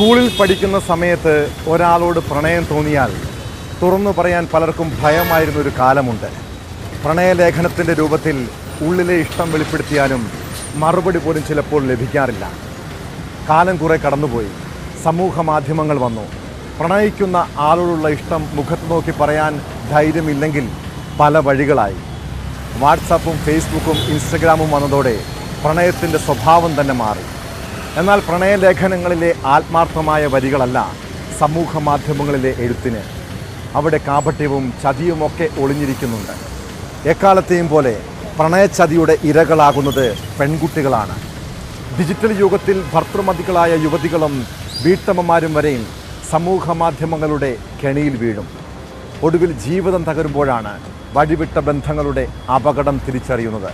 സ്കൂളിൽ പഠിക്കുന്ന സമയത്ത് ഒരാളോട് പ്രണയം തോന്നിയാൽ തുറന്നു പറയാൻ പലർക്കും ഭയമായിരുന്ന ഒരു കാലമുണ്ട്. പ്രണയലേഖനത്തിൻ്റെ രൂപത്തിൽ ഉള്ളിലെ ഇഷ്ടം വെളിപ്പെടുത്തിയാലും മറുപടി പോലും ചിലപ്പോൾ ലഭിക്കാറില്ല. കാലം കുറെ കടന്നുപോയി, സമൂഹ മാധ്യമങ്ങൾ വന്നു. പ്രണയിക്കുന്ന ആളോടുള്ള ഇഷ്ടം മുഖത്ത് നോക്കി പറയാൻ ധൈര്യമില്ലെങ്കിൽ പല വഴികളായി. വാട്സാപ്പും ഫേസ്ബുക്കും ഇൻസ്റ്റഗ്രാമും വന്നതോടെ പ്രണയത്തിൻ്റെ സ്വഭാവം തന്നെ മാറി. എന്നാൽ പ്രണയലേഖനങ്ങളിലെ ആത്മാർത്ഥമായ വരികളല്ല സമൂഹ മാധ്യമങ്ങളിലെ എഴുത്തിന്. അവിടെ കാപട്യവും ചതിയുമൊക്കെ ഒളിഞ്ഞിരിക്കുന്നുണ്ട്. എക്കാലത്തെയും പോലെ പ്രണയച്ചതിയുടെ ഇരകളാകുന്നത് പെൺകുട്ടികളാണ്. ഡിജിറ്റൽ യുഗത്തിൽ ഭർത്തൃമതികളായ യുവതികളും വീട്ടമ്മമാരും വരെയും സമൂഹ മാധ്യമങ്ങളുടെ കെണിയിൽ വീഴും. ഒടുവിൽ ജീവിതം തകരുമ്പോഴാണ് വഴിവിട്ട ബന്ധങ്ങളുടെ അപകടം തിരിച്ചറിയുന്നത്.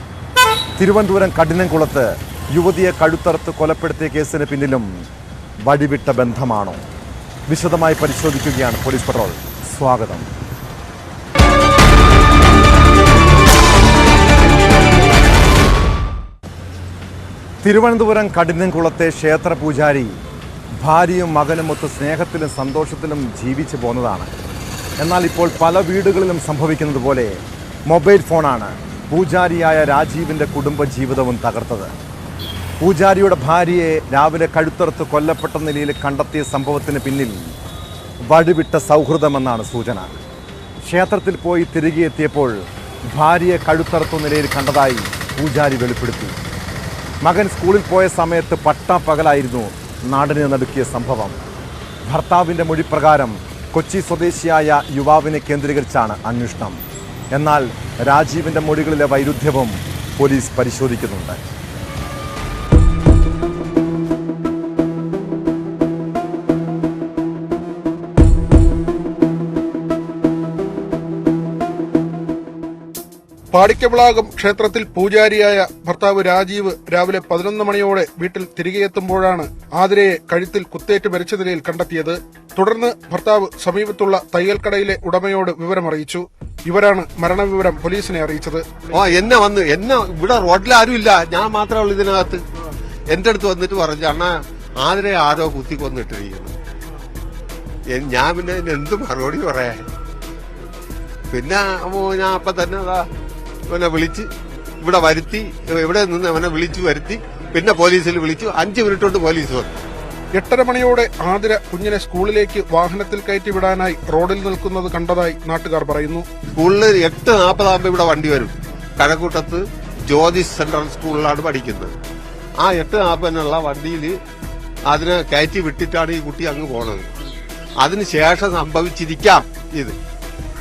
തിരുവനന്തപുരം കഠിനംകുളത്ത് യുവതിയെ കഴുത്തറുത്ത് കൊലപ്പെടുത്തിയ കേസിന് പിന്നിലും വഴിവിട്ട ബന്ധമാണോ? വിശദമായി പരിശോധിക്കുകയാണ് പോലീസ് പട്രോൾ. സ്വാഗതം. തിരുവനന്തപുരം കഠിനംകുളത്തെ ക്ഷേത്ര പൂജാരി ഭാര്യയും മകനുമൊത്ത് സ്നേഹത്തിലും സന്തോഷത്തിലും ജീവിച്ചു പോന്നതാണ്. എന്നാൽ ഇപ്പോൾ പല വീടുകളിലും സംഭവിക്കുന്നത് പോലെ മൊബൈൽ ഫോണാണ് പൂജാരിയായ രാജീവിൻ്റെ കുടുംബജീവിതവും തകർത്തത്. പൂജാരിയുടെ ഭാര്യയെ രാവിലെ കഴുത്തറുത്ത് കൊല്ലപ്പെട്ട നിലയിൽ കണ്ടെത്തിയ സംഭവത്തിന് പിന്നിൽ വഴിവിട്ട സൗഹൃദമെന്നാണ് സൂചന. ക്ഷേത്രത്തിൽ പോയി തിരികെ എത്തിയപ്പോൾ ഭാര്യയെ കഴുത്തറുത്ത നിലയിൽ കണ്ടതായി പൂജാരി വെളിപ്പെടുത്തി. മകൻ സ്കൂളിൽ പോയ സമയത്ത് പട്ടാപ്പകലായിരുന്നു നാടിനെ നടുക്കിയ സംഭവം. ഭർത്താവിൻ്റെ മൊഴിപ്രകാരം കൊച്ചി സ്വദേശിയായ യുവാവിനെ കേന്ദ്രീകരിച്ചാണ് അന്വേഷണം. എന്നാൽ രാജീവിൻ്റെ മൊഴികളിലെ വൈരുദ്ധ്യവും പോലീസ് പരിശോധിക്കുന്നുണ്ട്. പാടിക്കവിളാകം ക്ഷേത്രത്തിൽ പൂജാരിയായ ഭർത്താവ് രാജീവ് രാവിലെ 11 മണിയോടെ വീട്ടിൽ തിരികെ എത്തുമ്പോഴാണ് ആതിരയെ കഴുത്തിൽ കുത്തേറ്റ് മരിച്ച നിലയിൽ കണ്ടെത്തിയത്. തുടർന്ന് ഭർത്താവ് സമീപത്തുള്ള തയ്യൽക്കടയിലെ ഉടമയോട് വിവരമറിയിച്ചു. ഇവരാണ് മരണവിവരം പോലീസിനെ അറിയിച്ചത്. എന്നെ ഇവിടെ റോഡിൽ ആരുമില്ല, ഞാൻ മാത്രമേ ഉള്ളൂ ഇതിനകത്ത്. എന്റെ അടുത്ത് വന്നിട്ട് പറഞ്ഞു, അണ്ണാ ആതിരയെ ആരോ കുത്തിക്കൊന്നിട്ടിരിക്കുന്നു. ഞാൻ പിന്നെ എന്ത് മറുപടി പറയാൻ? പിന്നെ ഞാൻ അപ്പൊ തന്നെ അവനെ വിളിച്ച് ഇവിടെ വരുത്തി, ഇവിടെ നിന്ന് അവനെ വിളിച്ചു വരുത്തി, പിന്നെ പോലീസിൽ വിളിച്ചു. 5 മിനിറ്റ് കൊണ്ട് പോലീസ് വന്നു. 8:30 മണിയോടെ ആതിര കുഞ്ഞിനെ സ്കൂളിലേക്ക് വാഹനത്തിൽ കയറ്റി വിടാനായി റോഡിൽ നിൽക്കുന്നത് കണ്ടതായി നാട്ടുകാർ പറയുന്നു. സ്കൂളിൽ 8:40 ആകുമ്പോൾ ഇവിടെ വണ്ടി വരും. കഴക്കൂട്ടത്ത് ജ്യോതിഷ് സെൻട്രൽ സ്കൂളിലാണ് പഠിക്കുന്നത്. ആ 8:40 വണ്ടിയിൽ അതിനെ കയറ്റി വിട്ടിട്ടാണ് ഈ കുട്ടി അങ്ങ് പോണത്. അതിനുശേഷം സംഭവിച്ചിരിക്കാം ഇത്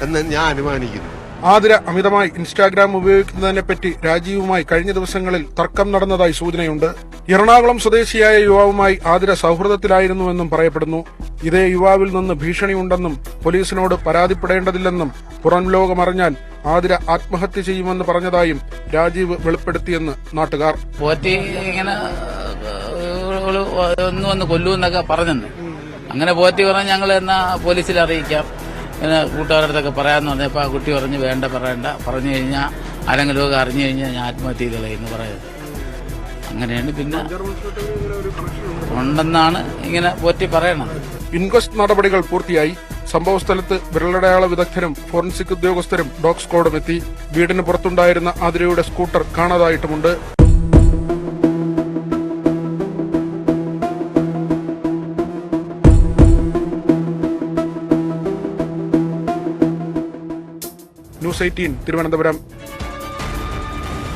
എന്ന് ഞാൻ അനുമാനിക്കുന്നു. ആതിര അമിതമായി ഇൻസ്റ്റാഗ്രാം ഉപയോഗിക്കുന്നതിനെ പറ്റി രാജീവുമായി കഴിഞ്ഞ ദിവസങ്ങളിൽ തർക്കം നടന്നതായി സൂചനയുണ്ട്. എറണാകുളം സ്വദേശിയായ യുവാവുമായി ആതിര സൗഹൃദത്തിലായിരുന്നുവെന്നും പറയപ്പെടുന്നു. ഇതേ യുവാവിൽ നിന്ന് ഭീഷണിയുണ്ടെന്നും പോലീസിനോട് പരാതിപ്പെടേണ്ടതില്ലെന്നും പുറം ലോകമറിഞ്ഞാൽ ആതിര ആത്മഹത്യ ചെയ്യുമെന്ന് പറഞ്ഞതായും രാജീവ് വെളിപ്പെടുത്തിയെന്ന് നാട്ടുകാർ. ഇങ്ങനെ ഒന്ന് കൊല്ലൂന്നൊക്കെ പറഞ്ഞെന്ന്. അങ്ങനെ പോറ്റി പറഞ്ഞ് ഞങ്ങൾ എന്നാ പോലീസിൽ അറിയിക്കാം, പിന്നെ കൂട്ടുകാരുടെ അടുത്തൊക്കെ പറയാമെന്ന് പറഞ്ഞപ്പോൾ ആ കുട്ടി പറഞ്ഞ് വേണ്ട, പറയണ്ട, പറഞ്ഞു കഴിഞ്ഞാൽ ആരെങ്കിലും ഒക്കെ അറിഞ്ഞു കഴിഞ്ഞാൽ ഞാൻ ആത്മഹത്യ ചെയ്തളയെന്ന് പറയുന്നത്. അങ്ങനെയാണ് പിന്നെ ഉണ്ടെന്നാണ് ഇങ്ങനെ പോറ്റി പറയണത്. ഇൻക്വസ്റ്റ് നടപടികൾ പൂർത്തിയായി. സംഭവസ്ഥലത്ത് വിരലടയാള വിദഗ്ധരും ഫോറൻസിക് ഉദ്യോഗസ്ഥരും ഡോഗ് സ്ക്വാഡും എത്തി. വീടിന് പുറത്തുണ്ടായിരുന്ന ആതിരയുടെ സ്കൂട്ടർ കാണാതായിട്ടുമുണ്ട്. ന്യൂസ് 18 തിരുവനന്തപുരം.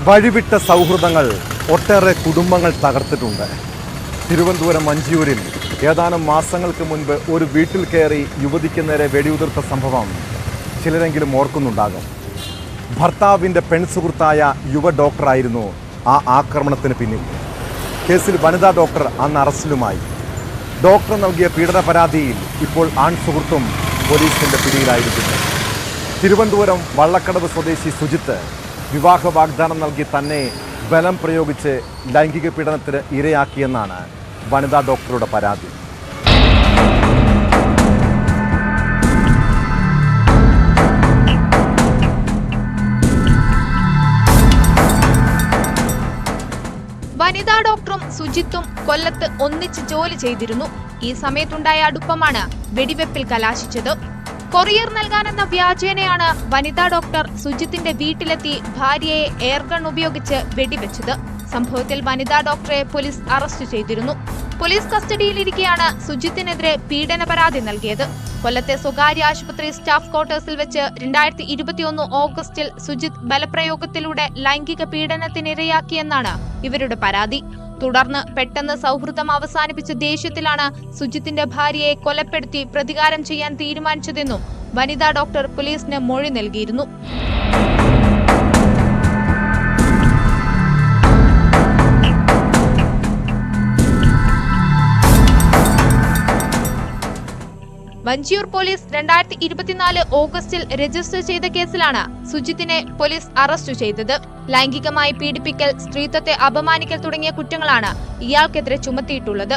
വഴിവിട്ട സൗഹൃദങ്ങൾ ഒട്ടേറെ കുടുംബങ്ങൾ തകർത്തിട്ടുണ്ട്. തിരുവനന്തപുരം മഞ്ചിയൂരിൽ ഏതാനും മാസങ്ങൾക്ക് മുൻപ് ഒരു വീട്ടിൽ കയറി യുവതിക്ക് നേരെ വെടിയുതിർത്ത സംഭവം ചിലരെങ്കിലും ഓർക്കുന്നുണ്ടാകും. ഭർത്താവിൻ്റെ പെൺസുഹൃത്തായ യുവ ഡോക്ടറായിരുന്നു ആ ആക്രമണത്തിന് പിന്നിൽ. കേസിൽ വനിതാ ഡോക്ടർ അന്ന് അറസ്റ്റിലുമായി. ഡോക്ടർ നൽകിയ പീഡന പരാതിയിൽ ഇപ്പോൾ ആൺ സുഹൃത്തും പോലീസിൻ്റെ പിടിയിലായിരിക്കുന്നു. തിരുവനന്തപുരം വള്ളക്കടവ് സ്വദേശി സുജിത്ത് വിവാഹ വാഗ്ദാനം നൽകി തന്നെ ബലം പ്രയോഗിച്ച് ലൈംഗിക പീഡനത്തിന് ഇരയാക്കിയെന്നാണ് വനിതാ ഡോക്ടറുടെ പരാതി. വനിതാ ഡോക്ടറും സുജിത്തും കൊല്ലത്ത് ഒന്നിച്ച് ജോലി ചെയ്തിരുന്നു. ഈ സമയത്തുണ്ടായ അടുപ്പമാണ് വെടിവെപ്പിൽ കലാശിച്ചത്. കൊറിയർ നൽകാനെന്ന വ്യാജേനയാണ് വനിതാ ഡോക്ടർ സുജിത്തിന്റെ വീട്ടിലെത്തി ഭാര്യയെ എയർഗൺ ഉപയോഗിച്ച് വെടിവെച്ചത്. സംഭവത്തിൽ വനിതാ ഡോക്ടറെ പോലീസ് അറസ്റ്റ് ചെയ്തിരുന്നു. പോലീസ് കസ്റ്റഡിയിലിരിക്കെയാണ് സുജിത്തിനെതിരെ പീഡന പരാതി നൽകിയത്. കൊല്ലത്തെ സ്വകാര്യ ആശുപത്രി സ്റ്റാഫ് ക്വാർട്ടേഴ്സിൽ വെച്ച് 2021 ഓഗസ്റ്റിൽ സുജിത്ത് ബലപ്രയോഗത്തിലൂടെ ലൈംഗിക പീഡനത്തിനിരയാക്കിയെന്നാണ് ഇവരുടെ പരാതി. തുടർന്ന് പെട്ടെന്ന് സൗഹൃദം അവസാനിപ്പിച്ച ദേഷ്യത്തിലാണ് സുജിത്തിന്റെ ഭാര്യയെ കൊലപ്പെടുത്തി പ്രതികാരം ചെയ്യാൻ തീരുമാനിച്ചതെന്നും വനിതാ ഡോക്ടർ പോലീസിന് മൊഴി നൽകിയിരുന്നു. വഞ്ചിയൂർ പോലീസ് 2024 ഓഗസ്റ്റിൽ രജിസ്റ്റർ ചെയ്ത കേസിലാണ് സുജിത്തിനെ പോലീസ് അറസ്റ്റ് ചെയ്തത്. ലൈംഗികമായി പീഡിപ്പിക്കൽ, സ്ത്രീത്വത്തെ അപമാനിക്കൽ തുടങ്ങിയ കുറ്റങ്ങളാണ് ഇയാൾക്കെതിരെ ചുമത്തിയിട്ടുള്ളത്.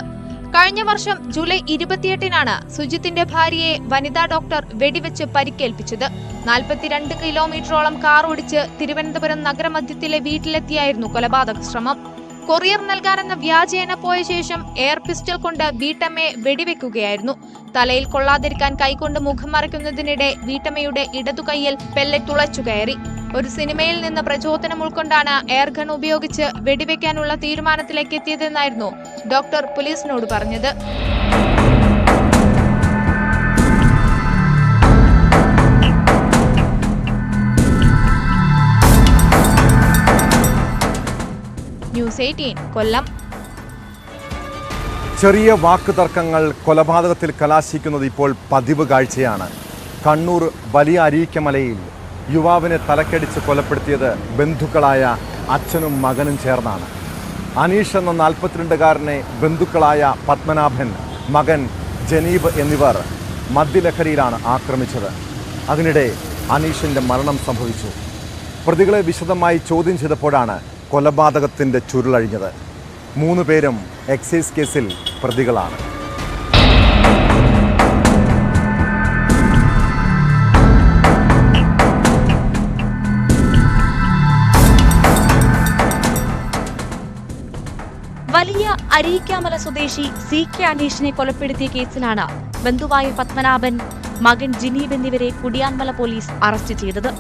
കഴിഞ്ഞ വർഷം ജൂലൈ 28-നാണ് സുജിത്തിന്റെ ഭാര്യയെ വനിതാ ഡോക്ടർ വെടിവെച്ച് പരിക്കേൽപ്പിച്ചത്. 42 കിലോമീറ്ററോളം കാർ ഓടിച്ച് തിരുവനന്തപുരം നഗരമധ്യത്തിലെ വീട്ടിലെത്തിയായിരുന്നു കൊലപാതക ശ്രമം. കൊറിയർ നൽകാനെന്ന വ്യാജേന പോയ ശേഷം എയർ പിസ്റ്റൾ കൊണ്ട് വീട്ടമ്മയെ വെടിവെക്കുകയായിരുന്നു. തലയിൽ കൊള്ളാതിരിക്കാൻ കൈകൊണ്ട് മുഖം മറയ്ക്കുന്നതിനിടെ വീട്ടമ്മയുടെ ഇടതുകൈയിൽ പെല്ലറ്റ് തുളച്ചു കയറി. ഒരു സിനിമയിൽ നിന്ന് പ്രചോദനം ഉൾക്കൊണ്ടാണ് എയർഗൺ ഉപയോഗിച്ച് വെടിവെക്കാനുള്ള തീരുമാനത്തിലേക്ക് എത്തിയതെന്നായിരുന്നു ഡോക്ടർ പോലീസിനോട് പറഞ്ഞത്. ന്യൂസ് 18 കൊല്ലം. ചെറിയ വാക്കുതർക്കങ്ങൾ കൊലപാതകത്തിൽ കലാശിക്കുന്നത് ഇപ്പോൾ പതിവ് കാഴ്ചയാണ്. കണ്ണൂർ വലിയ അരീക്കമലയിൽ യുവാവിനെ തലക്കടിച്ച് കൊലപ്പെടുത്തിയത് ബന്ധുക്കളായ അച്ഛനും മകനും ചേർന്നാണ്. അനീഷ് എന്ന 42-കാരനെ ബന്ധുക്കളായ പത്മനാഭൻ, മകൻ ജനീബ് എന്നിവർ മദ്യലഹരിയിലാണ് ആക്രമിച്ചത്. അതിനിടെ അനീഷിൻ്റെ മരണം സംഭവിച്ചു. പ്രതികളെ വിശദമായി ചോദ്യം ചെയ്തപ്പോഴാണ് കൊലപാതകത്തിൻ്റെ ചുരുളഴിഞ്ഞത്. 3 പേരും എക്സൈസ് കേസിൽ പ്രതികളാണ്. വലിയ അരീക്കാമല സ്വദേശി CK അനീഷിനെ കൊലപ്പെടുത്തിയ കേസിലാണ് ബന്ധുവായ പത്മനാഭൻ, മകൻ ജിനീബ് എന്നിവരെ കുടിയാൻമല പോലീസ് അറസ്റ്റ് ചെയ്തത്.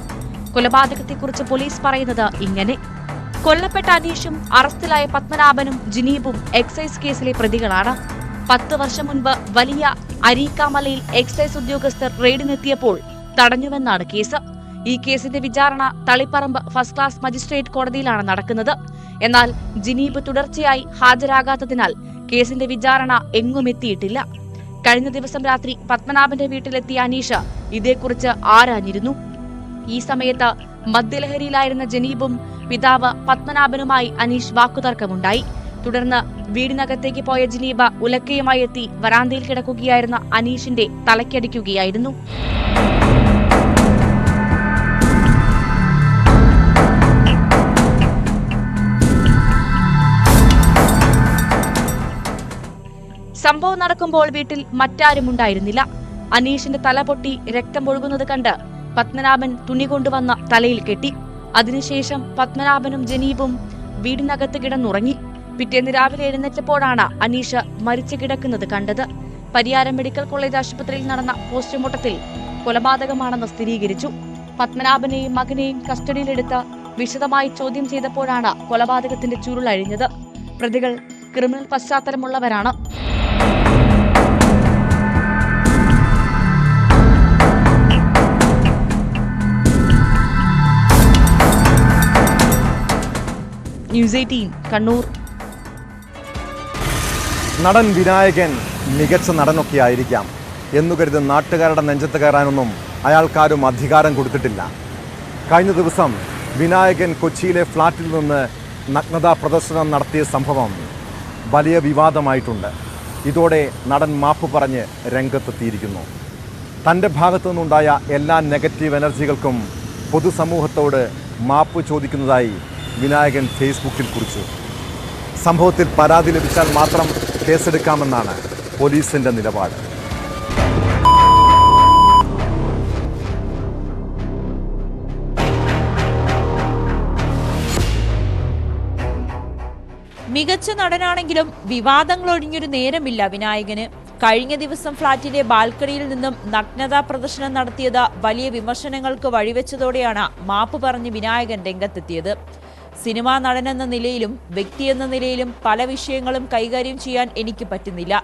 കൊലപാതകത്തെക്കുറിച്ച് പോലീസ് പറയുന്നത് ഇങ്ങനെ: കൊല്ലപ്പെട്ട അനീഷും അറസ്റ്റിലായ പത്മനാഭനും ജിനീബും എക്സൈസ് കേസിലെ പ്രതികളാണ്. 10 വർഷം മുൻപ് വലിയ അരീക്കാമലയിൽ എക്സൈസ് ഉദ്യോഗസ്ഥർ റെയ്ഡിനെത്തിയപ്പോൾ തടഞ്ഞുവെന്നാണ് കേസ്. ഈ കേസിന്റെ വിചാരണ തളിപ്പറമ്പ് ഫസ്റ്റ് ക്ലാസ് മജിസ്ട്രേറ്റ് കോടതിയിലാണ് നടക്കുന്നത്. എന്നാൽ ജിനീബ് തുടർച്ചയായി ഹാജരാകാത്തതിനാൽ കേസിന്റെ വിചാരണ എങ്ങും എത്തിയിട്ടില്ല. കഴിഞ്ഞ ദിവസം രാത്രി പത്മനാഭന്റെ വീട്ടിലെത്തിയ അനീഷ് ഇതേക്കുറിച്ച് ആരാഞ്ഞിരുന്നു. ഈ സമയത്ത് മദ്യലഹരിയിലായിരുന്ന ജനീബും പിതാവ് പത്മനാഭനുമായി അനീഷ് വാക്കുതർക്കമുണ്ടായി. തുടർന്ന് വീടിനകത്തേക്ക് പോയ ജനീബ ഉലക്കയുമായി എത്തി വരാന്തയിൽ കിടക്കുകയായിരുന്ന അനീഷിന്റെ തലയ്ക്കടിക്കുകയായിരുന്നു. സംഭവം നടക്കുമ്പോൾ വീട്ടിൽ മറ്റാരും ഉണ്ടായിരുന്നില്ല. അനീഷിന്റെ തല പൊട്ടി രക്തം ഒഴുകുന്നത് കണ്ട് പത്മനാഭൻ തുണി കൊണ്ടുവന്ന തലയിൽ കെട്ടി. അതിനുശേഷം പത്മനാഭനും ജനീബും വീടിനകത്ത് കിടന്നുറങ്ങി. പിറ്റേന്ന് രാവിലെ എഴുന്നേറ്റപ്പോഴാണ് അനീഷ് മരിച്ചു കിടക്കുന്നത് കണ്ടത്. പരിയാരം മെഡിക്കൽ കോളേജ് ആശുപത്രിയിൽ നടന്ന പോസ്റ്റ്മോർട്ടത്തിൽ കൊലപാതകമാണെന്ന് സ്ഥിരീകരിച്ചു. പത്മനാഭനെയും മകനെയും കസ്റ്റഡിയിലെടുത്ത് വിശദമായി ചോദ്യം ചെയ്തപ്പോഴാണ് കൊലപാതകത്തിന്റെ ചുരുളഴിഞ്ഞത്. പ്രതികൾ ക്രിമിനൽ പശ്ചാത്തലമുള്ളവരാണ്. ന്യൂസ് 18 കണ്ണൂർ. നടൻ വിനായകൻ മികച്ച നടനൊക്കെ ആയിരിക്കാം എന്നു കരുതി നാട്ടുകാരുടെ നെഞ്ചത്ത് കയറാനൊന്നും അയാൾക്കാരും അധികാരം കൊടുത്തിട്ടില്ല. കഴിഞ്ഞ ദിവസം വിനായകൻ കൊച്ചിയിലെ ഫ്ളാറ്റിൽ നിന്ന് നഗ്നതാ പ്രദർശനം നടത്തിയ സംഭവം വലിയ വിവാദമായിട്ടുണ്ട്. ഇതോടെ നടൻ മാപ്പ് പറഞ്ഞ് രംഗത്തെത്തിയിരിക്കുന്നു. തൻ്റെ ഭാഗത്തു നിന്നുണ്ടായ എല്ലാ നെഗറ്റീവ് എനർജികൾക്കും പൊതുസമൂഹത്തോട് മാപ്പ് ചോദിക്കുന്നതായി വിനായകൻ ഫേസ്ബുക്കിൽ കുറിച്ചു. സംഭവത്തിൽ പരാതി ലഭിച്ചാൽ മാത്രം കേസെടുക്കാമെന്നാണ് പോലീസിന്റെ നിലപാട്. മികച്ച നടനാണെങ്കിലും വിവാദങ്ങൾ ഒഴിഞ്ഞൊരു നേരമില്ല വിനായകന്. കഴിഞ്ഞ ദിവസം ഫ്ളാറ്റിന്റെ ബാൽക്കണിയിൽ നിന്നും നഗ്നതാ പ്രദർശനം നടത്തിയത് വലിയ വിമർശനങ്ങൾക്ക് വഴിവെച്ചതോടെയാണ് മാപ്പ് പറഞ്ഞ് വിനായകൻ രംഗത്തെത്തിയത്. സിനിമാ നടനെന്ന നിലയിലും വ്യക്തിയെന്ന നിലയിലും പല വിഷയങ്ങളും കൈകാര്യം ചെയ്യാൻ എനിക്ക് പറ്റുന്നില്ല.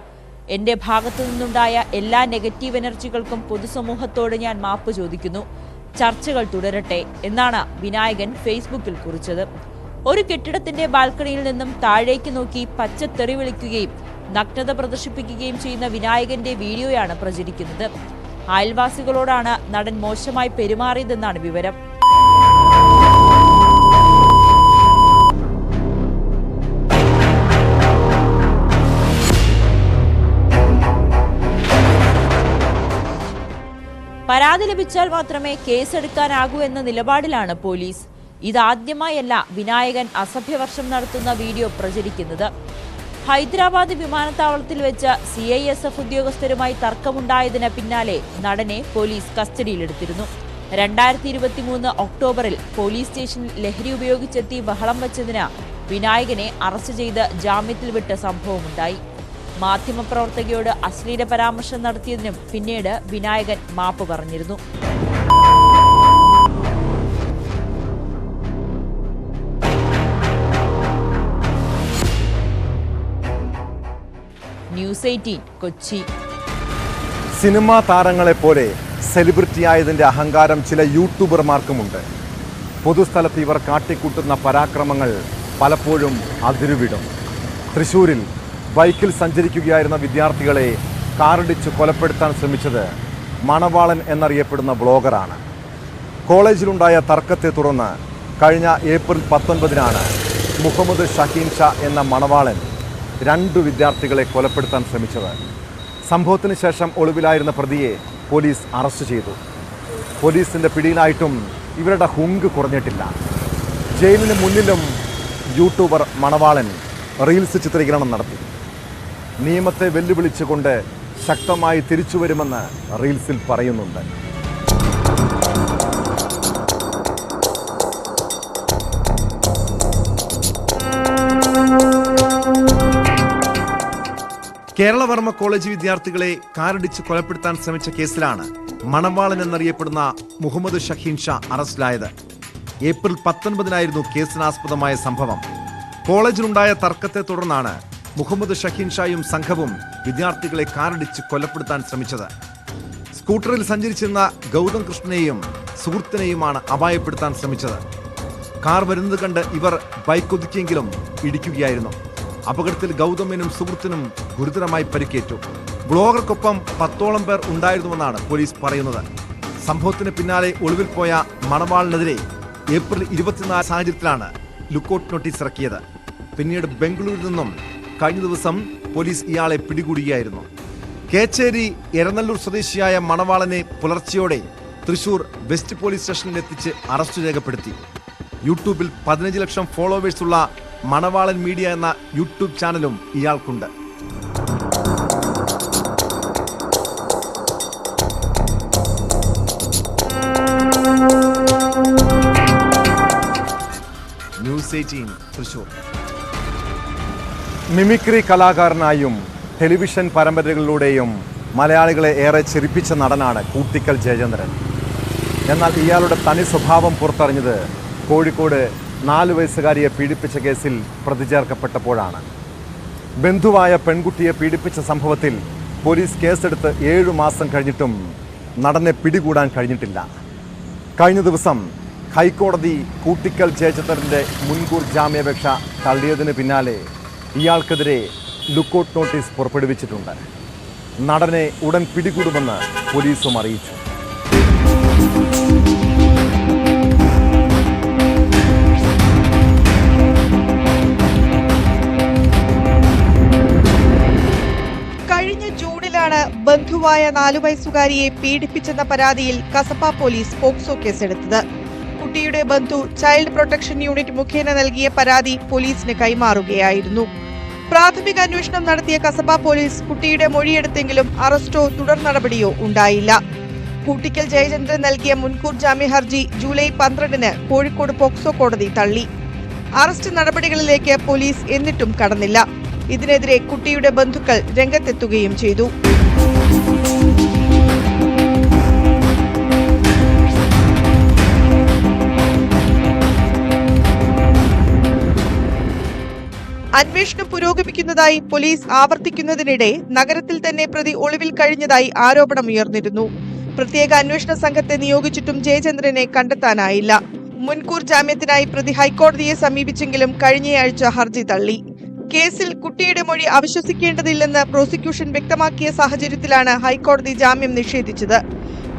എന്റെ ഭാഗത്തു നിന്നുണ്ടായ എല്ലാ നെഗറ്റീവ് എനർജികൾക്കും പൊതുസമൂഹത്തോട് ഞാൻ മാപ്പ് ചോദിക്കുന്നു. ചർച്ചകൾ തുടരട്ടെ എന്നാണ് വിനായകൻ ഫേസ്ബുക്കിൽ കുറിച്ചത്. ഒരു കെട്ടിടത്തിന്റെ ബാൽക്കണിയിൽ നിന്നും താഴേക്ക് നോക്കി പച്ചത്തെറി വിളിക്കുകയും നഗ്നത പ്രദർശിപ്പിക്കുകയും ചെയ്യുന്ന വിനായകന്റെ വീഡിയോയാണ് പ്രചരിക്കുന്നത്. അയൽവാസികളോടാണ് നടൻ മോശമായി പെരുമാറിയതെന്നാണ് വിവരം. പരാതി ലഭിച്ചാൽ മാത്രമേ കേസെടുക്കാനാകൂ എന്ന നിലപാടിലാണ് പോലീസ്. ഇതാദ്യമായല്ല വിനായകൻ അസഭ്യവർഷം നടത്തുന്ന വീഡിയോ പ്രചരിക്കുന്നത്. ഹൈദരാബാദ് വിമാനത്താവളത്തിൽ വെച്ച് CISF ഉദ്യോഗസ്ഥരുമായി തർക്കമുണ്ടായതിന് പിന്നാലെ നടനെ പോലീസ് കസ്റ്റഡിയിലെടുത്തിരുന്നു. 2023 ഒക്ടോബറിൽ പോലീസ് സ്റ്റേഷനിൽ ലഹരി ഉപയോഗിച്ചെത്തി ബഹളം വച്ചതിന് വിനായകനെ അറസ്റ്റ് ചെയ്ത് ജാമ്യത്തിൽ വിട്ട സംഭവമുണ്ടായി. മാധ്യമപ്രവർത്തകയോട് അശ്ലീല പരാമർശം നടത്തിയതിനും പിന്നീട് വിനായകൻ മാപ്പ് പറഞ്ഞിരുന്നു. ന്യൂസ് 18 കൊച്ചി. സിനിമാ താരങ്ങളെപ്പോലെ സെലിബ്രിറ്റിയായതിൻ്റെ അഹങ്കാരം ചില യൂട്യൂബർമാർക്കുമുണ്ട്. പൊതുസ്ഥലത്ത് ഇവർ കാട്ടിക്കൂട്ടുന്ന പരാക്രമങ്ങൾ പലപ്പോഴും അതിരുവിടും. തൃശ്ശൂരിൽ ബൈക്കിൽ സഞ്ചരിക്കുകയായിരുന്ന വിദ്യാർത്ഥികളെ കാറിടിച്ച് കൊലപ്പെടുത്താൻ ശ്രമിച്ചത് മണവാളൻ എന്നറിയപ്പെടുന്ന ബ്ലോഗറാണ്. കോളേജിലുണ്ടായ തർക്കത്തെ തുടർന്ന് കഴിഞ്ഞ ഏപ്രിൽ 19 മുഹമ്മദ് ഷഹീൻ ഷാ എന്ന മണവാളൻ 2 വിദ്യാർത്ഥികളെ കൊലപ്പെടുത്താൻ ശ്രമിച്ചത്. സംഭവത്തിന് ശേഷം ഒളിവിലായിരുന്ന പ്രതിയെ പോലീസ് അറസ്റ്റ് ചെയ്തു. പോലീസിൻ്റെ പിടിയിലായിട്ടും ഇവരുടെ ഹുങ്ക് കുറഞ്ഞിട്ടില്ല. ജയിലിന് മുന്നിലും യൂട്യൂബർ മണവാളൻ റീൽസ് ചിത്രീകരണം നടത്തി. നിയമത്തെ വെല്ലുവിളിച്ചുകൊണ്ട് ശക്തമായി തിരിച്ചുവരുമെന്ന് റീൽസിൽ പറയുന്നുണ്ട്. കേരളവർമ്മ കോളേജ് വിദ്യാർത്ഥികളെ കാറിടിച്ച് കൊലപ്പെടുത്താൻ ശ്രമിച്ച കേസിലാണ് മണവാളൻ എന്നറിയപ്പെടുന്ന മുഹമ്മദ് ഷഹീൻ ഷാ അറസ്റ്റിലായത്. ഏപ്രിൽ 19 കേസിനാസ്പദമായ സംഭവം. കോളേജിലുണ്ടായ തർക്കത്തെ തുടർന്നാണ് മുഹമ്മദ് ഷഹീൻ ഷായും സംഘവും വിദ്യാർത്ഥികളെ കാറിടിച്ച് കൊലപ്പെടുത്താൻ ശ്രമിച്ചത്. സ്കൂട്ടറിൽ സഞ്ചരിച്ചിരുന്ന ഗൗതം കൃഷ്ണനെയും സുഹൃത്തിനെയുമാണ് അപായപ്പെടുത്താൻ ശ്രമിച്ചത്. കാർ വരുന്നത് കണ്ട് ഇവർ ബൈക്ക് ഒതുക്കിയെങ്കിലും ഇടിക്കുകയായിരുന്നു. അപകടത്തിൽ ഗൗതമിനും സുഹൃത്തിനും ഗുരുതരമായി പരിക്കേറ്റു. ബ്ലോഗർക്കൊപ്പം 10ഓളം പേർ ഉണ്ടായിരുന്നുവെന്നാണ് പോലീസ് പറയുന്നത്. സംഭവത്തിന് പിന്നാലെ ഒളിവിൽ പോയ മണവാളിനെതിരെ ഏപ്രിൽ 24 സാഹചര്യത്തിലാണ് ലുക്കൌട്ട് നോട്ടീസ് ഇറക്കിയത്. പിന്നീട് ബംഗളൂരിൽ നിന്നും കഴിഞ്ഞ ദിവസം പോലീസ് ഇയാളെ പിടികൂടുകയായിരുന്നു. കേച്ചേരി എരനല്ലൂർ സ്വദേശിയായ മണവാളനെ പുലർച്ചെയോടെ തൃശൂർ വെസ്റ്റ് പോലീസ് സ്റ്റേഷനിൽ എത്തിച്ച് അറസ്റ്റ് രേഖപ്പെടുത്തി. യൂട്യൂബിൽ 15 ലക്ഷം ഫോളോവേഴ്സുള്ള മണവാളൻ മീഡിയ എന്ന യൂട്യൂബ് ചാനലും ഇയാൾക്കുണ്ട്. ന്യൂസ് 18 തൃശൂർ. മിമിക്രി കലാകാരനായും ടെലിവിഷൻ പരമ്പരകളിലൂടെയും മലയാളികളെ ഏറെ ചിരിപ്പിച്ച നടനാണ് കൂട്ടിക്കൽ ജയചന്ദ്രൻ. എന്നാൽ ഇയാളുടെ തനി സ്വഭാവം പുറത്തറിഞ്ഞത് കോഴിക്കോട് 4 വയസ്സുകാരിയെ പീഡിപ്പിച്ച കേസിൽ പ്രതി ചേർക്കപ്പെട്ടപ്പോഴാണ്. ബന്ധുവായ പെൺകുട്ടിയെ പീഡിപ്പിച്ച സംഭവത്തിൽ പോലീസ് കേസെടുത്ത് 7 മാസം കഴിഞ്ഞിട്ടും നടനെ പിടികൂടാൻ കഴിഞ്ഞിട്ടില്ല. കഴിഞ്ഞ ദിവസം ഹൈക്കോടതി കൂട്ടിക്കൽ ജയചന്ദ്രൻ്റെ മുൻകൂർ ജാമ്യാപേക്ഷ തള്ളിയതിന് പിന്നാലെ ഇയാൾക്കെതിരെ ലുക്കൌട്ട് നോട്ടീസ് പുറപ്പെടുവിച്ചിട്ടുണ്ട്. നടനെ ഉടൻ പിടികൂടുമെന്ന് പോലീസും അറിയിച്ചു. കഴിഞ്ഞ ജൂണിലാണ് ബന്ധുവായ 4 വയസ്സുകാരിയെ പീഡിപ്പിച്ചെന്ന പരാതിയിൽ കസബ പോലീസ് പോക്സോ കേസെടുത്തത്. കുട്ടിയുടെ ബന്ധു ചൈൽഡ് പ്രൊട്ടക്ഷൻ യൂണിറ്റ് മുഖേന നൽകിയ പരാതി പോലീസിന് കൈമാറുകയായിരുന്നു. പ്രാഥമിക അന്വേഷണം നടത്തിയ കസബ പോലീസ് കുട്ടിയുടെ മൊഴിയെടുത്തെങ്കിലും അറസ്റ്റോ തുടർ നടപടിയോ ഉണ്ടായില്ല. കൂട്ടിക്കൽ ജയചന്ദ്രൻ നൽകിയ മുൻകൂർ ജാമ്യ ഹർജി ജൂലൈ 12 കോഴിക്കോട് പോക്സോ കോടതി തള്ളി. അറസ്റ്റ് നടപടികളിലേക്ക് പോലീസ് എന്നിട്ടും കടന്നില്ല. ഇതിനെതിരെ കുട്ടിയുടെ ബന്ധുക്കൾ രംഗത്തെത്തുകയും ചെയ്തു. അന്വേഷണം പുരോഗമിക്കുന്നതായി പോലീസ് ആവർത്തിക്കുന്നതിനിടെ നഗരത്തിൽ തന്നെ പ്രതി ഒളിവിൽ കഴിഞ്ഞതായി ആരോപണമുയർന്നിരുന്നു. പ്രത്യേക അന്വേഷണ സംഘത്തെ നിയോഗിച്ചിട്ടും ജയചന്ദ്രനെ കണ്ടെത്താനായില്ല. മുൻകൂർ ജാമ്യത്തിനായി പ്രതി ഹൈക്കോടതിയെ സമീപിച്ചെങ്കിലും കഴിഞ്ഞയാഴ്ച ഹർജി തള്ളി. കേസിൽ കുട്ടിയുടെ മൊഴി അവിശ്വസിക്കേണ്ടതില്ലെന്ന് പ്രോസിക്യൂഷൻ വ്യക്തമാക്കിയ സാഹചര്യത്തിലാണ് ഹൈക്കോടതി ജാമ്യം നിഷേധിച്ചത്.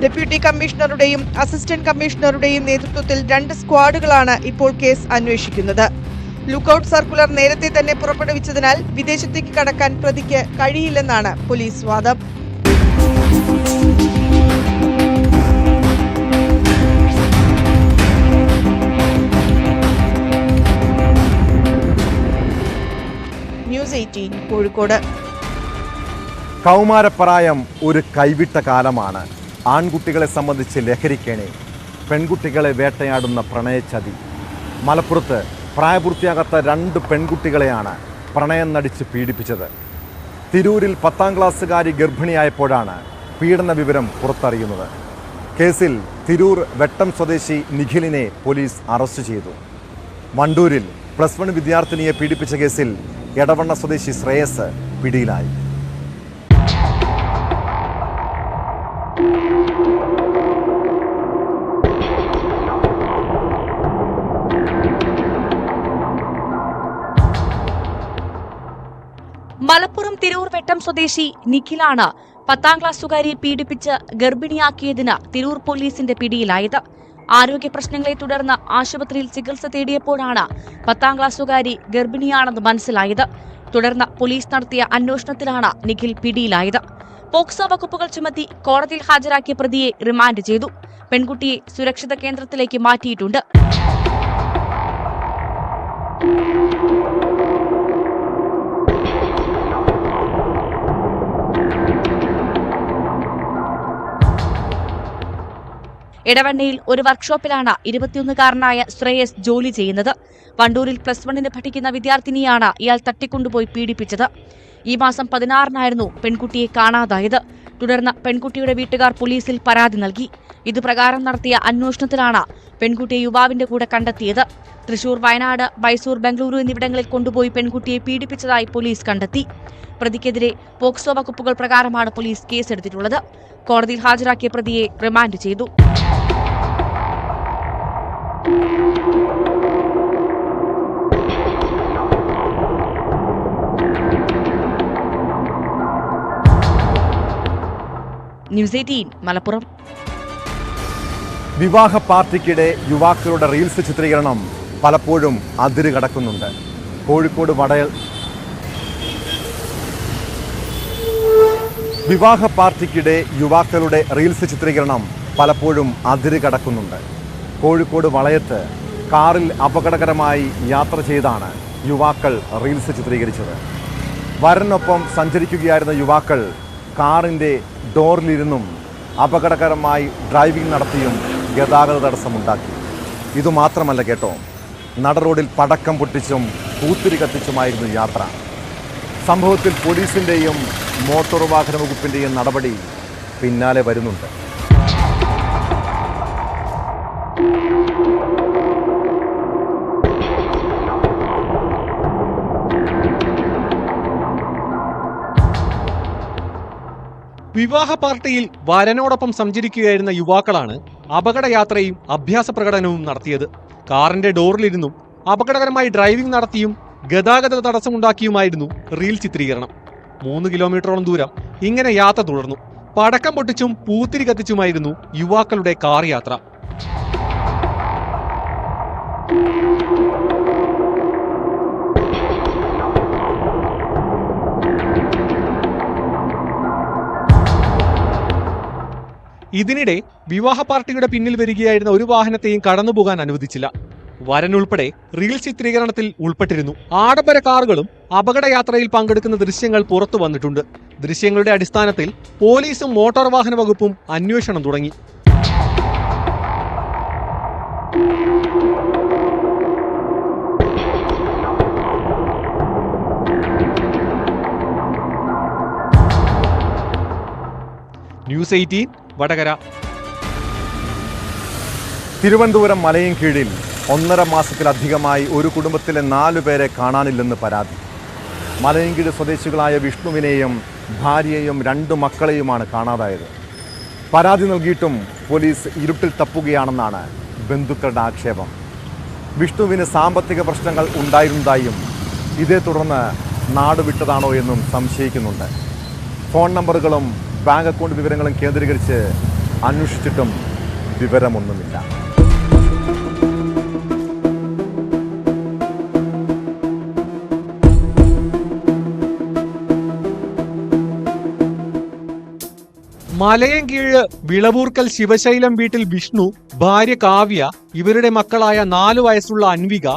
ഡെപ്യൂട്ടി കമ്മീഷണറുടെയും അസിസ്റ്റന്റ് കമ്മീഷണറുടെയും നേതൃത്വത്തിൽ 2 സ്ക്വാഡുകളാണ് ഇപ്പോൾ കേസ് അന്വേഷിക്കുന്നത്. ലുക്കൌട്ട് സർക്കുലർ നേരത്തെ തന്നെ പുറപ്പെടുവിച്ചതിനാൽ വിദേശത്തേക്ക് കടക്കാൻ പ്രതിക്ക് കഴിയില്ലെന്നാണ് പോലീസ് വാദം. ന്യൂസ് 18 കോഴിക്കോട്. കൗമാരപ്രായം ഒരു കൈവിട്ട കാലമാണ്. ആൺകുട്ടികളെ സംബന്ധിച്ച് ലഹരിക്കേണി, പെൺകുട്ടികളെ വേട്ടയാടുന്ന പ്രണയച്ചതി. മലപ്പുറത്ത് പ്രായപൂർത്തിയാകാത്ത 2 പെൺകുട്ടികളെയാണ് പ്രണയം നടിച്ച് പീഡിപ്പിച്ചത്. തിരൂരിൽ 10ാം ക്ലാസ്സുകാരി ഗർഭിണിയായപ്പോഴാണ് പീഡന വിവരം പുറത്തറിയുന്നത്. കേസിൽ തിരൂർ വെട്ടം സ്വദേശി നിഖിലിനെ പോലീസ് അറസ്റ്റ് ചെയ്തു. വണ്ടൂരിൽ +1 വിദ്യാർത്ഥിനിയെ പീഡിപ്പിച്ച കേസിൽ എടവണ്ണ സ്വദേശി ശ്രേയസ് പിടിയിലായി. മലപ്പുറം തിരൂർ വെട്ടം സ്വദേശി നിഖിലാണ് 10ാം ക്ലാസ്സുകാരിയെ പീഡിപ്പിച്ച് ഗർഭിണിയാക്കിയതിന് തിരൂർ പോലീസിന്റെ പിടിയിലായത്. ആരോഗ്യ പ്രശ്നങ്ങളെ തുടർന്ന് ആശുപത്രിയിൽ ചികിത്സ തേടിയപ്പോഴാണ് 10ാം ക്ലാസ്സുകാരി ഗർഭിണിയാണെന്ന് മനസ്സിലായത്. തുടർന്ന് പോലീസ് നടത്തിയ അന്വേഷണത്തിലാണ് നിഖിൽ പിടിയിലായത്. പോക്സോ വകുപ്പുകൾ ചുമത്തി കോടതിയിൽ ഹാജരാക്കിയ പ്രതിയെ റിമാൻഡ് ചെയ്തു. പെൺകുട്ടിയെ സുരക്ഷിത കേന്ദ്രത്തിലേക്ക് മാറ്റിയിട്ടുണ്ട്. എടവണ്ണയിൽ ഒരു വർക്ക്ഷോപ്പിലാണ് 21-കാരനായ ശ്രേയസ് ജോലി ചെയ്യുന്നത്. വണ്ടൂരിൽ +1 പഠിക്കുന്ന വിദ്യാർത്ഥിനിയാണ് ഇയാൾ തട്ടിക്കൊണ്ടുപോയി പീഡിപ്പിച്ചത്. ഈ മാസം 16-നായിരുന്നു പെൺകുട്ടിയെ കാണാതായത്. തുടർന്ന് പെൺകുട്ടിയുടെ വീട്ടുകാർ പോലീസിൽ പരാതി നൽകി. ഇതുപ്രകാരം നടത്തിയ അന്വേഷണത്തിലാണ് പെൺകുട്ടിയെ യുവാവിന്റെ കൂടെ കണ്ടെത്തിയത്. തൃശൂർ, വയനാട്, മൈസൂർ, ബംഗളൂരു എന്നിവിടങ്ങളിൽ കൊണ്ടുപോയി പെൺകുട്ടിയെ പീഡിപ്പിച്ചതായി പോലീസ് കണ്ടെത്തി. പ്രതിക്കെതിരെ പോക്സോ വകുപ്പുകൾ പ്രകാരമാണ് പോലീസ് കേസെടുത്തിട്ടുള്ളത്. കോടതിയിൽ ഹാജരാക്കിയ പ്രതിയെ റിമാൻഡ് ചെയ്തു. ന്യൂസ് 18 മലപ്പുറം. വിവാഹ പാർട്ടിക്കിടെ യുവാക്കളുടെ റീൽസ് ചിത്രീകരണം പലപ്പോഴും അതിര് കടക്കുന്നുണ്ട്. കോഴിക്കോട് വിവാഹ പാർട്ടിക്കിടെ യുവാക്കളുടെ റീൽസ് ചിത്രീകരണം പലപ്പോഴും അതിര് കടക്കുന്നുണ്ട്. കോഴിക്കോട് വളയത്ത് കാറിൽ അപകടകരമായി യാത്ര ചെയ്താണ് യുവാക്കൾ റീൽസ് ചിത്രീകരിച്ചത്. വരനൊപ്പം സഞ്ചരിക്കുകയായിരുന്ന യുവാക്കൾ കാറിൻ്റെ ഡോറിലിരുന്നും അപകടകരമായി ഡ്രൈവിംഗ് നടത്തിയും ഗതാഗത തടസ്സമുണ്ടാക്കി. ഇതുമാത്രമല്ല കേട്ടോ, നടറോഡിൽ പടക്കം പൊട്ടിച്ചും പൂത്തിരി കത്തിച്ചുമായിരുന്നു യാത്ര. സംഭവത്തിൽ പോലീസിൻ്റെയും മോട്ടോർ വാഹന വകുപ്പിൻ്റെയും നടപടി പിന്നാലെ വരുന്നുണ്ട്. വിവാഹ പാർട്ടിയിൽ വരനോടൊപ്പം സഞ്ചരിക്കുകയായിരുന്ന യുവാക്കളാണ് അപകടയാത്രയും അഭ്യാസ പ്രകടനവും നടത്തിയത്. കാറിന്റെ ഡോറിലിരുന്നും അപകടകരമായി ഡ്രൈവിംഗ് നടത്തിയും ഗതാഗത തടസ്സമുണ്ടാക്കിയുമായിരുന്നു റീൽ ചിത്രീകരണം. 3 കിലോമീറ്ററോളം ദൂരം ഇങ്ങനെ യാത്ര തുടർന്നു. പടക്കം പൊട്ടിച്ചും പൂത്തിരി കത്തിച്ചുമായിരുന്നു യുവാക്കളുടെ കാർ യാത്ര. ഇതിനിടെ വിവാഹ പാർട്ടിയുടെ പിന്നിൽ വരികയായിരുന്ന ഒരു വാഹനത്തെയും കടന്നുപോകാൻ അനുവദിച്ചില്ല. വരൻ ഉൾപ്പെടെ റീൽ ചിത്രീകരണത്തിൽ ഉൾപ്പെട്ടിരുന്നു. ആഡംബര കാറുകളും അപകടയാത്രയിൽ പങ്കെടുക്കുന്ന ദൃശ്യങ്ങൾ പുറത്തു വന്നിട്ടുണ്ട്. ദൃശ്യങ്ങളുടെ അടിസ്ഥാനത്തിൽ പോലീസും മോട്ടോർ വാഹന വകുപ്പും അന്വേഷണം തുടങ്ങി. ന്യൂസ് 18 വടകര. തിരുവനന്തപുരം മലയൻകീഴിൽ 1.5 മാസത്തിലധികമായി ഒരു കുടുംബത്തിലെ 4 പേരെ കാണാനില്ലെന്ന് പരാതി. മലയൻകീഴ് സ്വദേശികളായ വിഷ്ണുവിനെയും ഭാര്യയെയും 2 മക്കളെയുമാണ് കാണാതായത്. പരാതി നൽകിയിട്ടും പോലീസ് ഇരുട്ടിൽ തപ്പുകയാണെന്നാണ് ബന്ധുക്കളുടെ ആക്ഷേപം. വിഷ്ണുവിന് സാമ്പത്തിക പ്രശ്നങ്ങൾ ഉണ്ടായിരുന്നതായും ഇതേ തുടർന്ന് നാട് വിട്ടതാണോ എന്നും സംശയിക്കുന്നുണ്ട്. ഫോൺ നമ്പറുകളും ബാങ്ക് അക്കൗണ്ട് വിവരങ്ങളും കേന്ദ്രീകരിച്ച് അന്വേഷിച്ചിട്ടും വിവരമൊന്നുമില്ല. മലയൻകീഴ് വിളവൂർക്കൽ ശിവശൈലം വീട്ടിൽ വിഷ്ണു, ഭാര്യ കാവ്യ, ഇവരുടെ മക്കളായ 4 വയസ്സുള്ള അൻവിക,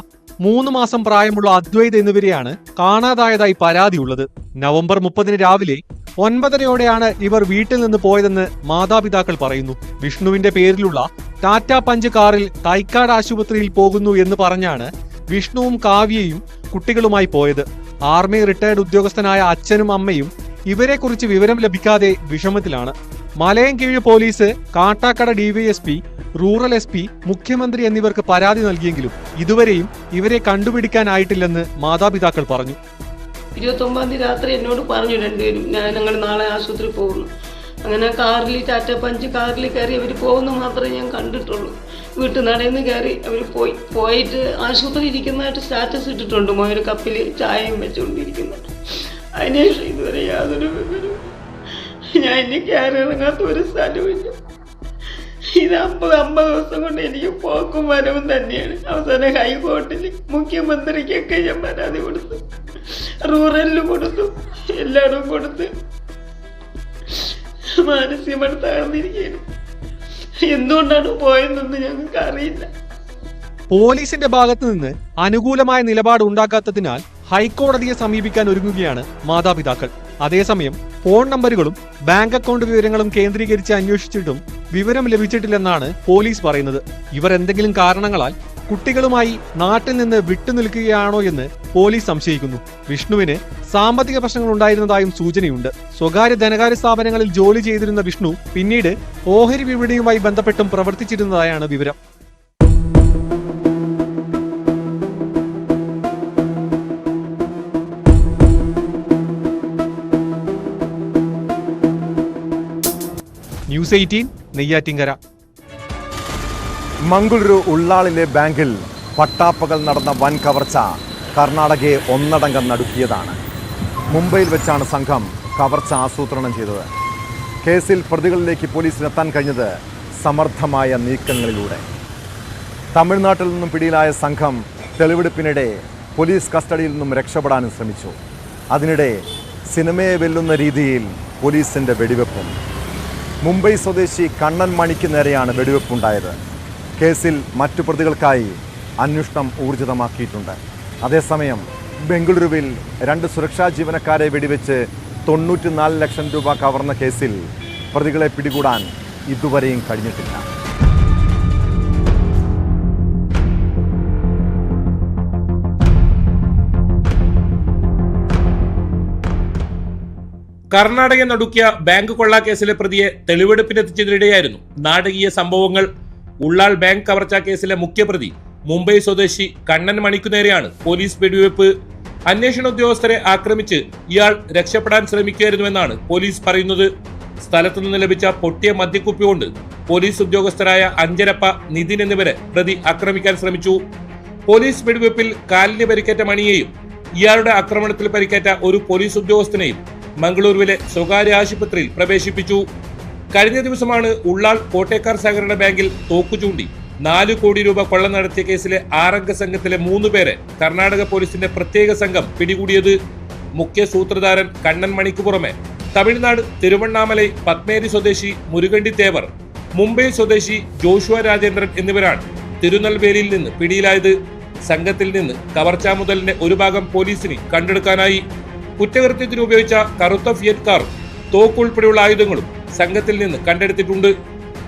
3 മാസം പ്രായമുള്ള അദ്വൈത് എന്നിവരെയാണ് കാണാതായതായി പരാതിയുള്ളത്. നവംബർ 30 രാവിലെ 9:30യോടെയാണ് ഇവർ വീട്ടിൽ നിന്ന് പോയതെന്ന് മാതാപിതാക്കൾ പറയുന്നു. വിഷ്ണുവിന്റെ പേരിലുള്ള ടാറ്റ പഞ്ച് കാറിൽ തൈക്കാട് ആശുപത്രിയിൽ പോകുന്നു എന്ന് പറഞ്ഞാണ് വിഷ്ണുവും കാവ്യയും കുട്ടികളുമായി പോയത്. ആർമി റിട്ടയർഡ് ഉദ്യോഗസ്ഥനായ അച്ഛനും അമ്മയും ഇവരെക്കുറിച്ച് വിവരം ലഭിക്കാതെ വിഷമത്തിലാണ്. Malayankeezhu police, Kattakkada DYSP, rural SP, മുഖ്യമന്ത്രി എന്നിവർക്ക് പരാതി നൽകിയെങ്കിലും ഇതുവരെയും ഇവരെ കണ്ടുപിടിക്കാനായിട്ടില്ലെന്ന് മാതാപിതാക്കൾ പറഞ്ഞു. 29 രാത്രി എന്നോട് പറഞ്ഞു രണ്ടുപേരും, ഞങ്ങൾ നാളെ ആശുപത്രി പോകുന്നു. അങ്ങനെ കാറിൽ, ടാറ്റ പഞ്ച് കാറിൽ കയറി അവർ പോകുന്നു മാത്രമേ ഞാൻ കണ്ടിട്ടുള്ളൂ. വീട്ടു നടന്ന് കയറി അവർ പോയിട്ട് ആശുപത്രി ഇരിക്കുന്നതായിട്ട് സ്റ്റാറ്റസ് ഇട്ടിട്ടുണ്ട്. മോയൊരു കപ്പിൽ ചായയും വെച്ചുകൊണ്ടിരിക്കുന്നത്. അതിനുശേഷം ഇതുവരെ യാതൊരു വിവരവും. ഞാൻ ഇനി കയറി ഇറങ്ങാത്ത ഒരു സ്ഥലവുമില്ല. ഇത് 50 ദിവസം കൊണ്ട് എനിക്ക് പോക്കും വരവും തന്നെയാണ്. അവസാനം ഹൈക്കോർട്ടിൽ, മുഖ്യമന്ത്രിക്കൊക്കെ ഞാൻ പരാതി കൊടുത്തു, റൂറലിലും കൊടുത്തു, എല്ലായിടവും കൊടുത്ത് മാനസികമായി തകർന്നിരിക്കുകയാണ്. എന്തുകൊണ്ടാണ് പോയതെന്ന് ഞങ്ങൾക്ക് അറിയില്ല. പോലീസിന്റെ ഭാഗത്തു നിന്ന് അനുകൂലമായ നിലപാട് ഉണ്ടാക്കാത്തതിനാൽ ഹൈക്കോടതിയെ സമീപിക്കാൻ ഒരുങ്ങുകയാണ് മാതാപിതാക്കൾ. അതേസമയം ഫോൺ നമ്പറുകളും ബാങ്ക് അക്കൗണ്ട് വിവരങ്ങളും കേന്ദ്രീകരിച്ച് അന്വേഷിച്ചിട്ടും വിവരം ലഭിച്ചിട്ടില്ലെന്നാണ് പോലീസ് പറയുന്നത്. ഇവർ എന്തെങ്കിലും കാരണങ്ങളാൽ കുട്ടികളുമായി നാട്ടിൽ നിന്ന് വിട്ടുനിൽക്കുകയാണോ എന്ന് പോലീസ് സംശയിക്കുന്നു. വിഷ്ണുവിന് സാമ്പത്തിക പ്രശ്നങ്ങൾ ഉണ്ടായിരുന്നതായും സൂചനയുണ്ട്. സ്വകാര്യ ധനകാര്യ സ്ഥാപനങ്ങളിൽ ജോലി ചെയ്തിരുന്ന വിഷ്ണു പിന്നീട് ഓഹരി വിപണിയുമായി ബന്ധപ്പെട്ടും പ്രവർത്തിച്ചിരുന്നതായാണ് വിവരം. ന്യൂസ് 18 നെയ്യാറ്റിങ്കര. മംഗളൂരു ഉള്ളാളിലെ ബാങ്കിൽ പട്ടാപ്പകൽ നടന്ന വൻ കവർച്ച കർണാടകയെ ഒന്നടങ്കം നടുക്കിയതാണ്. മുംബൈയിൽ വെച്ചാണ് സംഘം കവർച്ച ആസൂത്രണം ചെയ്തത്. കേസിൽ പ്രതികളിലേക്ക് പോലീസിനെത്താൻ കഴിഞ്ഞത് സമർത്ഥമായ നീക്കങ്ങളിലൂടെ. തമിഴ്നാട്ടിൽ നിന്നും പിടിയിലായ സംഘം തെളിവെടുപ്പിനിടെ പോലീസ് കസ്റ്റഡിയിൽ നിന്നും രക്ഷപ്പെടാനും ശ്രമിച്ചു. അതിനിടെ സിനിമയെ വെല്ലുന്ന രീതിയിൽ പോലീസിൻ്റെ വെടിവെപ്പും. മുംബൈ സ്വദേശി കണ്ണൻ മണിക്ക് നേരെയാണ് വെടിവെപ്പുണ്ടായത്. കേസിൽ മറ്റു പ്രതികൾക്കായി അന്വേഷണം ഊർജിതമാക്കിയിട്ടുണ്ട്. അതേസമയം ബംഗളൂരുവിൽ 2 സുരക്ഷാ ജീവനക്കാരെ വെടിവെച്ച് 94 ലക്ഷം രൂപ കവർന്ന കേസിൽ പ്രതികളെ പിടികൂടാൻ ഇതുവരെയും കഴിഞ്ഞിട്ടില്ല. കർണാടകയെ നടുക്കിയ ബാങ്ക് കൊള്ളാക്കേസിലെ പ്രതിയെ തെളിവെടുപ്പിനെത്തിച്ചതിനിടെയായിരുന്നു നാടകീയ സംഭവങ്ങൾ. ഉള്ളാൾ ബാങ്ക് കവർച്ചാ കേസിലെ മുഖ്യപ്രതി മുംബൈ സ്വദേശി കണ്ണൻ മണിക്കുനേരെയാണ് പോലീസ് വെടിവെപ്പ്. അന്വേഷണ ഉദ്യോഗസ്ഥരെ ആക്രമിച്ച് ഇയാൾ രക്ഷപ്പെടാൻ ശ്രമിക്കുകയായിരുന്നുവെന്നാണ് പോലീസ് പറയുന്നത്. സ്ഥലത്തുനിന്ന് ലഭിച്ച പൊട്ടിയ മദ്യക്കുപ്പി കൊണ്ട് പോലീസ് ഉദ്യോഗസ്ഥരായ അഞ്ചരപ്പ, നിതിൻ എന്നിവരെ പ്രതി ആക്രമിക്കാൻ ശ്രമിച്ചു. പോലീസ് വെടിവെപ്പിൽ കാലിന് പരിക്കേറ്റ മണിയെയും ഇയാളുടെ ആക്രമണത്തിൽ പരിക്കേറ്റ ഒരു പോലീസ് ഉദ്യോഗസ്ഥനെയും മംഗളൂരുവിലെ സ്വകാര്യ ആശുപത്രിയിൽ പ്രവേശിപ്പിച്ചു. കഴിഞ്ഞ ദിവസമാണ് ഉള്ളാൾ കോട്ടേക്കാർ സഹകരണ ബാങ്കിൽ തോക്കു ചൂണ്ടി 4 കോടി രൂപ കൊള്ള നടത്തിയ കേസിലെ 6 അംഗ സംഘത്തിലെ 3 പേരെ കർണാടക പോലീസിന്റെ പ്രത്യേക സംഘം പിടികൂടിയത്. മുഖ്യ സൂത്രധാരൻ കണ്ണൻ മണിക്ക് പുറമെ തമിഴ്നാട് തിരുവണ്ണാമലൈ പത്മേരി സ്വദേശി മുരുകണ്ടി തേവർ, മുംബൈ സ്വദേശി ജോഷുവ രാജേന്ദ്രൻ എന്നിവരാണ് തിരുനെൽവേലിയിൽ നിന്ന് പിടിയിലായത്. സംഘത്തിൽ നിന്ന് കവർച്ചാ മുതലിന്റെ ഒരു ഭാഗം പോലീസിന് കണ്ടെടുക്കാനായി. കുറ്റകൃത്യത്തിന് ഉപയോഗിച്ച കറുത്ത ഫിയറ്റ് കാറും തോക്ക് ഉൾപ്പെടെയുള്ള ആയുധങ്ങളും സംഘത്തിൽ നിന്ന് കണ്ടെടുത്തിട്ടുണ്ട്.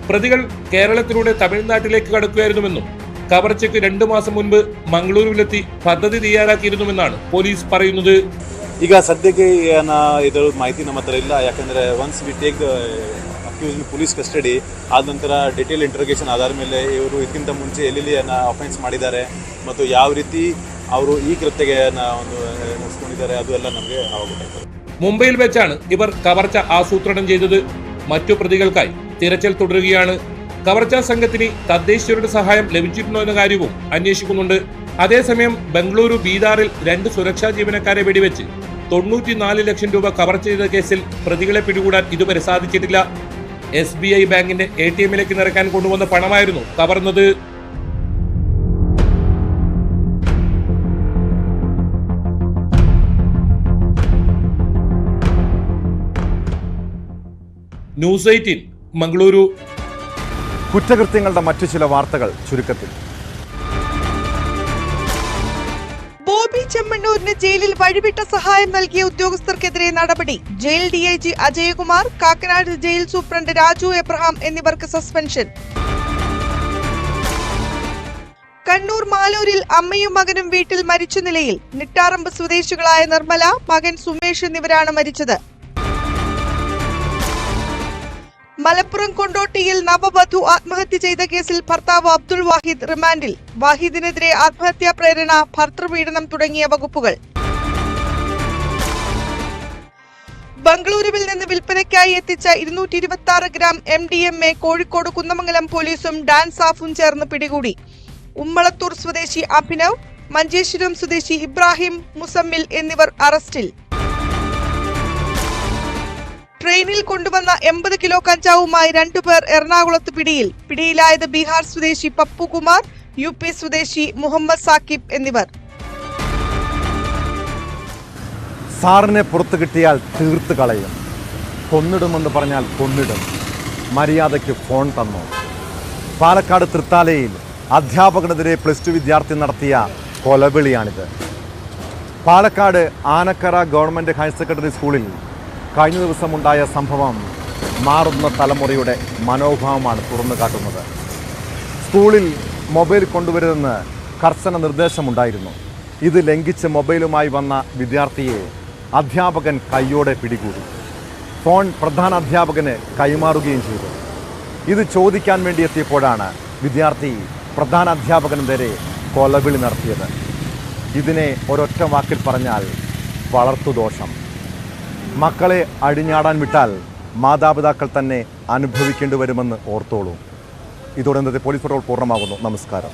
പ്രതികൾ കേരളത്തിലൂടെ തമിഴ്നാട്ടിലേക്ക് കടക്കുകയായിരുന്നുവെന്നും കവർച്ചയ്ക്ക് 2 മാസം മുൻപ് മംഗളൂരുവിലെത്തി പദ്ധതി തയ്യാറാക്കിയിരുന്നുവെന്നാണ് പോലീസ് പറയുന്നത്. ಈಗ ಸದ್ಯಕ್ಕೆ ಇದು ಮಾಹಿತಿ ನಮ್ಮ ಹತ್ರ ಇಲ್ಲ. ಯಾಕಂದ್ರೆ once we take accused police custody ಆದ ನಂತರ ಡಿಟೇಲ್ ಇಂಟರೋಗೇಷನ್ ಆಧಾರ ಮೇಲೆ ಇವರು ಇದಕ್ಕಿಂತ ಮುಂಚೆ ಎಲ್ಲೆಲ್ಲಿ ಅಫೆನ್ಸ್ ಮಾಡಿದ್ದಾರೆ ಮತ್ತು ಯಾವ ರೀತಿ ಅವರು ഈ കൃത്യಗೆ ಒಂದು ನಡೆಸ್ಕೊಂಡಿದ್ದಾರೆ ಅದು ಎಲ್ಲ ನಮಗೆ ಆಗೋಗುತ್ತೆ. മുംബൈയിൽ വെച്ചാണ് ഇവർ കവർച്ച ആസൂത്രണം ചെയ്തത്. മറ്റു പ്രതികൾക്കായി തിരച്ചിൽ തുടരുകയാണ്. കവർച്ചാ സംഘത്തിന് തദ്ദേശീയരുടെ സഹായം ലഭിച്ചിട്ടുണ്ടോ എന്ന കാര്യവും അന്വേഷിക്കുന്നുണ്ട്. അതേസമയം ബംഗളൂരു ബീദാറിൽ 2 സുരക്ഷാ ജീവനക്കാരെ വെടിവെച്ച് 94 ലക്ഷം രൂപ കവർച്ച ചെയ്ത കേസിൽ പ്രതികളെ പിടികൂടാൻ ഇതുവരെ സാധിച്ചിട്ടില്ല. SBI ബാങ്കിന്റെ ATMിലേക്ക് നിറയ്ക്കാൻ കൊണ്ടുവന്ന പണമായിരുന്നു കവർന്നത്. ന്യൂസ് 18 മംഗളൂരു. കുറ്റകൃത്യങ്ങളുടെ മറ്റു ചില വാർത്തകൾ ചുരുക്കത്തിൽ. ബോബി ചെമ്മണ്ണൂരിന് ജയിലിൽ വഴിവിട്ട സഹായം നൽകിയ ഉദ്യോഗസ്ഥർക്കെതിരെ നടപടി. Jail DIG Ajayakumar, Kakkanad jail superintendent Raju Abraham എന്നിവർക്ക് സസ്പെൻഷൻ. കണ്ണൂർ മാലൂരിൽ അമ്മയും മകനും വീട്ടിൽ മരിച്ച നിലയിൽ. നിട്ടാറമ്പ് സ്വദേശികളായ നിർമ്മല, മകൻ സുമേഷ് എന്നിവരാണ് മരിച്ചത്. മലപ്പുറം കൊണ്ടോട്ടിയിൽ നവവധു ആത്മഹത്യ ചെയ്ത കേസിൽ ഭർത്താവ് അബ്ദുൾ വാഹിദ് റിമാൻഡിൽ. വാഹിദിനെതിരെ ആത്മഹത്യാ പ്രേരണ, ഭർതൃപീഡനം തുടങ്ങിയ വകുപ്പുകൾ. ബംഗളൂരുവിൽ നിന്ന് വിൽപ്പനയ്ക്കായി എത്തിച്ച 226 ഗ്രാം MDMA കോഴിക്കോട് കുന്നമംഗലം പോലീസും ഡാൻസ് സ്റ്റാഫും ചേർന്ന് പിടികൂടി. ഉമ്മളത്തൂർ സ്വദേശി അഭിനവ്, മഞ്ചേശ്വരം സ്വദേശി ഇബ്രാഹിം മുസമ്മിൽ എന്നിവർ അറസ്റ്റിൽ. ട്രെയിനിൽ കൊണ്ടുവന്ന 80 കിലോ കഞ്ചാവുമായി 2 പേർ എറണാകുളത്ത് പിടിയിൽ. പിടിയിലായത് ബീഹാർ സ്വദേശി പപ്പുകുമാർ, UP സ്വദേശി മുഹമ്മദ് സാക്കിബ് എന്നിവർ. സാറിനെ പുറത്തു കിട്ടിയാൽ തീർത്ത് കളയും. കൊന്നിടുമെന്ന് പറഞ്ഞാൽ കൊന്നിടും. മര്യാദയ്ക്ക് ഫോൺ തന്നു. പാലക്കാട് തൃത്താലയിൽ അധ്യാപകനെതിരെ +2 വിദ്യാർത്ഥി നടത്തിയ കൊലവിളിയാണിത്. Palakkad Anakkara government higher secondary സ്കൂളിൽ കഴിഞ്ഞ ദിവസമുണ്ടായ സംഭവം മാറുന്ന തലമുറയുടെ മനോഭാവമാണ് തുറന്നു കാട്ടുന്നത്. സ്കൂളിൽ മൊബൈൽ കൊണ്ടുവരുതെന്ന് കർശന നിർദ്ദേശമുണ്ടായിരുന്നു. ഇത് ലംഘിച്ച് മൊബൈലുമായി വന്ന വിദ്യാർത്ഥിയെ അധ്യാപകൻ കൈയോടെ പിടികൂടി. ഫോൺ പ്രധാന അധ്യാപകന് കൈമാറുകയും ചെയ്തു. ഇത് ചോദിക്കാൻ വേണ്ടി എത്തിയപ്പോഴാണ് വിദ്യാർത്ഥി പ്രധാന അധ്യാപകന് നേരെ കൊലവിളി നടത്തിയത്. ഇതിനെ ഒരൊറ്റ വാക്കിൽ പറഞ്ഞാൽ വളർത്തുദോഷം. മക്കളെ അടിഞ്ഞാടാൻ വിട്ടാൽ മാതാപിതാക്കൾ തന്നെ അനുഭവിക്കേണ്ടി വരുമെന്ന് ഓർത്തോളൂ. ഇതോടെ ഇന്നത്തെ പോലീസ് പട്രോൾ പൂർണ്ണമാകുന്നു. നമസ്കാരം.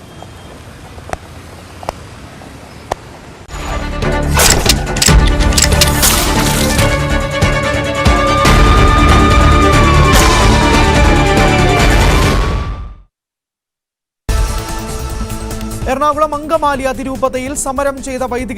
എറണാകുളം അങ്കമാലി അതിരൂപതയിൽ സമരം ചെയ്ത വൈദിക